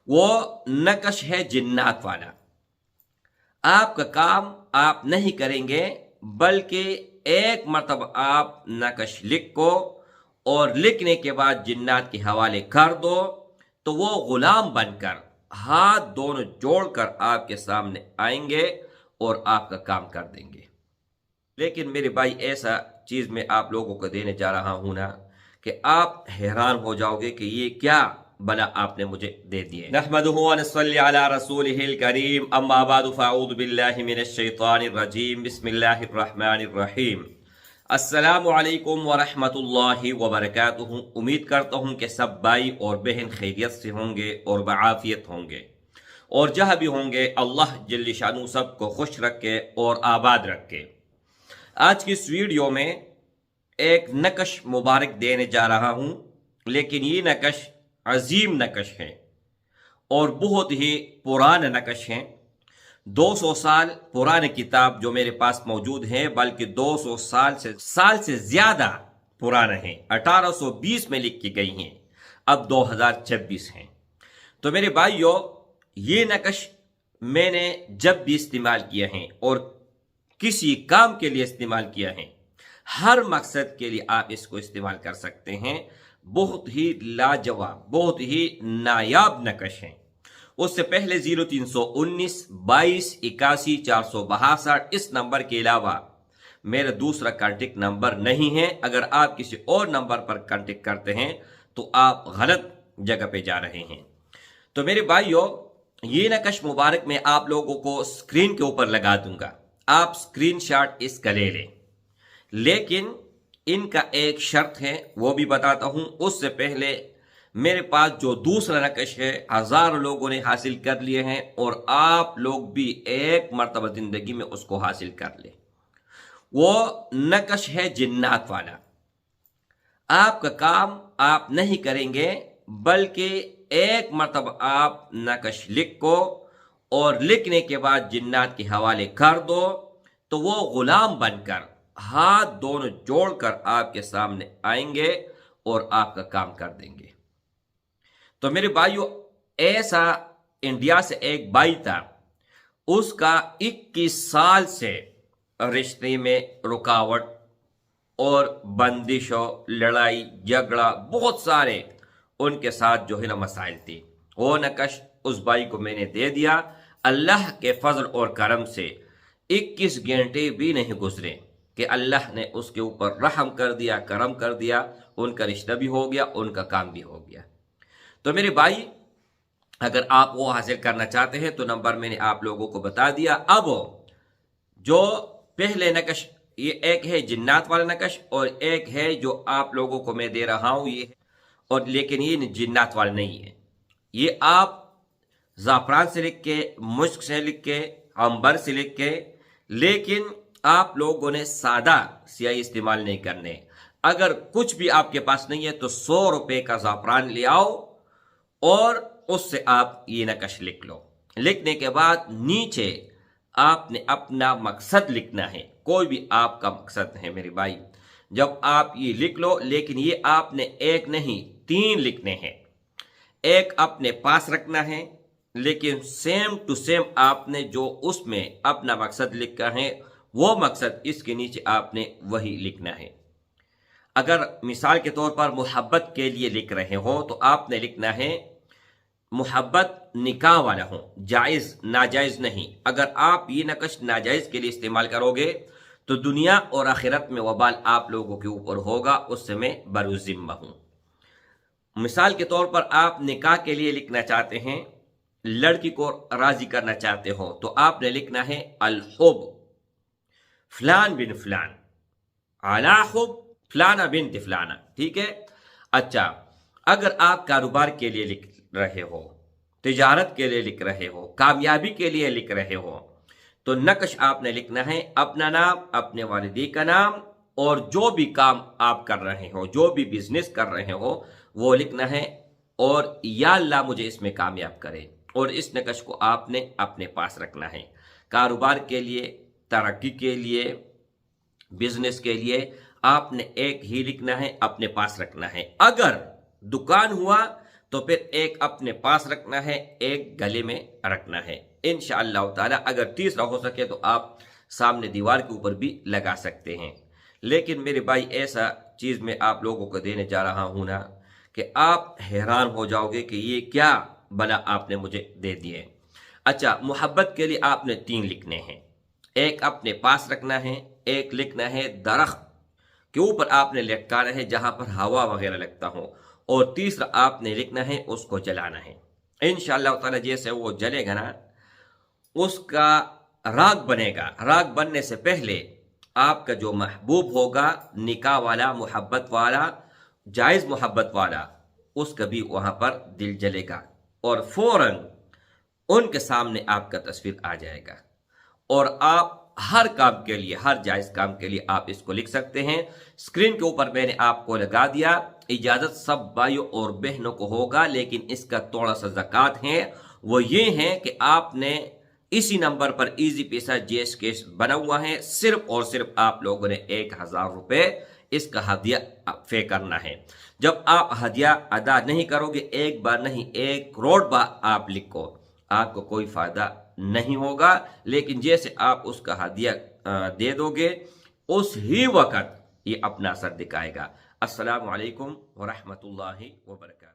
वो नकश है जिन्नात वाला। आपका काम आप नहीं करेंगे, बल्कि एक मरतबा आप नकश लिखो और लिखने के बाद जिन्नात के हवाले कर दो, तो वो गुलाम बनकर हाथ दोनों जोड़कर आपके सामने आएंगे और आपका काम कर देंगे। लेकिन मेरे भाई, ऐसा चीज मैं आप लोगों को देने जा रहा हूं ना कि आप हैरान हो जाओगे कि ये क्या भला आपने मुझे दे दिए। नहमदुहु व नसल्ली अला रसूलिहिल करीम, अम्मा बादु फ़अऊज़ु बिल्लाहि मिनश शैतानिर रजीम, बिस्मिल्लाहिर रहमानिर रहीम। अस्सलामु अलैकुम व रहमतुल्लाहि व बरकातुहू। उम्मीद करता हूँ कि सब भाई और बहन खैरियत से होंगे और बआफियत होंगे, और जहाँ भी होंगे अल्लाह जल्ल शानू सबको खुश रखे और आबाद रखे। आज की इस वीडियो में एक नकश मुबारक देने जा रहा हूँ, लेकिन ये नकश अजीम नकश है और बहुत ही पुराना नकश है। 200 साल पुराने किताब जो मेरे पास मौजूद है, बल्कि 200 साल से ज्यादा पुराना है। 1820 में लिख की गई हैं, अब 2026 है। तो मेरे भाइयों, ये नकश मैंने जब भी इस्तेमाल किया है और किसी काम के लिए इस्तेमाल किया है, हर मकसद के लिए आप इसको इस्तेमाल कर सकते हैं। बहुत ही लाजवाब, बहुत ही नायाब नकश है। उससे पहले 0319 22 81 462 इस नंबर के अलावा मेरा दूसरा कांटेक्ट नंबर नहीं है। अगर आप किसी और नंबर पर कांटेक्ट करते हैं तो आप गलत जगह पे जा रहे हैं। तो मेरे भाइयों, ये नकश मुबारक मैं आप लोगों को स्क्रीन के ऊपर लगा दूंगा, आप स्क्रीनशॉट इसका ले लें। लेकिन इनका एक शर्त है, वो भी बताता हूं। उससे पहले मेरे पास जो दूसरा नकश है, हजारों लोगों ने हासिल कर लिए हैं और आप लोग भी एक मर्तबा जिंदगी में उसको हासिल कर ले। वो नकश है जिन्नात वाला। आपका काम आप नहीं करेंगे, बल्कि एक मर्तबा आप नकश लिखो और लिखने के बाद जिन्नात के हवाले कर दो, तो वो गुलाम बनकर हाथ दोनों जोड़कर आपके सामने आएंगे और आपका काम कर देंगे। तो मेरे भाइयों, ऐसा इंडिया से एक भाई था, उसका 21 साल से रिश्ते में रुकावट और बंदिशों, लड़ाई झगड़ा, बहुत सारे उनके साथ जो है ना मसाइल थी। वो नकश उस भाई को मैंने दे दिया। अल्लाह के फजल और करम से 21 घंटे भी नहीं गुजरे कि अल्लाह ने उसके ऊपर रहम कर दिया, करम कर दिया। उनका रिश्ता भी हो गया, उनका काम भी हो गया। तो मेरे भाई, अगर आप वो हासिल करना चाहते हैं तो नंबर मैंने आप लोगों को बता दिया। अब जो पहले नकश, ये एक है जिन्नात वाला नकश और एक है जो आप लोगों को मैं दे रहा हूं ये, और लेकिन ये जिन्नात वाला नहीं है। ये आप ज़ाफ़रान से लिख के, मुश्क से लिख के, अंबर से लिख के, लेकिन आप लोगों ने सादा स्याही इस्तेमाल नहीं करने। अगर कुछ भी आपके पास नहीं है तो 100 रुपए का ज़ाफ़रान ले आओ और उससे आप ये नकश लिख लो। लिखने के बाद नीचे आपने अपना मकसद लिखना है, कोई भी आपका मकसद है मेरे भाई। जब आप ये लिख लो, लेकिन ये आपने एक नहीं 3 लिखने हैं। एक अपने पास रखना है, लेकिन सेम टू सेम आपने जो उसमें अपना मकसद लिखा है, वो मकसद इसके नीचे आपने वही लिखना है। अगर मिसाल के तौर पर मोहब्बत के लिए लिख रहे हो तो आपने लिखना है मोहब्बत निकाह वाला हो, जायज नाजायज नहीं। अगर आप ये नकश नाजायज के लिए इस्तेमाल करोगे तो दुनिया और आखिरत में वबाल आप लोगों के ऊपर होगा, उससे मैं बरूज़िम्मा हूं। मिसाल के तौर पर आप निकाह के लिए लिखना चाहते हैं, लड़की को राजी करना चाहते हो, तो आपने लिखना है अल-हुब फलान बिन फलान, अला हुब फलाना बिन फलाना। ठीक है। अच्छा, अगर आप कारोबार के लिए लिख रहे हो, तिजारत के लिए लिख रहे हो, कामयाबी के लिए लिख रहे हो, तो नक्श आपने लिखना है अपना नाम, अपने वालिदी का नाम, और जो भी काम आप कर रहे हो, जो भी बिजनेस कर रहे हो, वो लिखना है और या अल्लाह मुझे इसमें कामयाब करे। और इस नक्श को आपने अपने पास रखना है। कारोबार के लिए, तरक्की के लिए, बिजनेस के लिए आपने एक ही लिखना है, अपने पास रखना है। अगर दुकान हुआ तो फिर एक अपने पास रखना है, एक गले में रखना है। इंशाअल्लाह ताला अगर तीसरा हो सके तो आप सामने दीवार के ऊपर भी लगा सकते हैं। लेकिन मेरे भाई ऐसा चीज़ मैं आप लोगों को देने जा रहा हूँ ना कि आप हैरान हो जाओगे कि ये क्या बला आपने मुझे दे दिए। अच्छा, मोहब्बत के लिए आपने 3 लिखने हैं। एक अपने पास रखना है, एक लिखना है दरख्त के ऊपर आपने लटकाना है जहां पर हवा वगैरह लगता हो, और तीसरा आपने लिखना है उसको जलाना है। इंशाअल्लाह ताला जैसे वो जलेगा ना उसका राग बनेगा। राग बनने से पहले आपका जो महबूब होगा, निकाह वाला, मोहब्बत वाला, जायज़ मोहब्बत वाला, उसका भी वहाँ पर दिल जलेगा और फौरन उनके सामने आपका तस्वीर आ जाएगा। और आप हर काम के लिए, हर जायज़ काम के लिए आप इसको लिख सकते हैं। स्क्रीन के ऊपर मैंने आपको लगा दिया। इजाज़त सब भाइयों और बहनों को होगा, लेकिन इसका थोड़ा सा ज़कात है। वो ये है कि आपने इसी नंबर पर इजी पैसा जेस केस बना हुआ है, सिर्फ और सिर्फ आप लोगों ने 1000 रुपये इसका हदिया पे करना है। जब आप हदिया अदा नहीं करोगे, एक बार नहीं 1 करोड़ बार आप लिखो, आपको कोई फायदा नहीं होगा। लेकिन जैसे आप उसका हदिया दे दोगे उस ही वक्त ये अपना असर दिखाएगा। अस्सलामु अलैकुम व रहमतुल्लाहि व बरकातहू।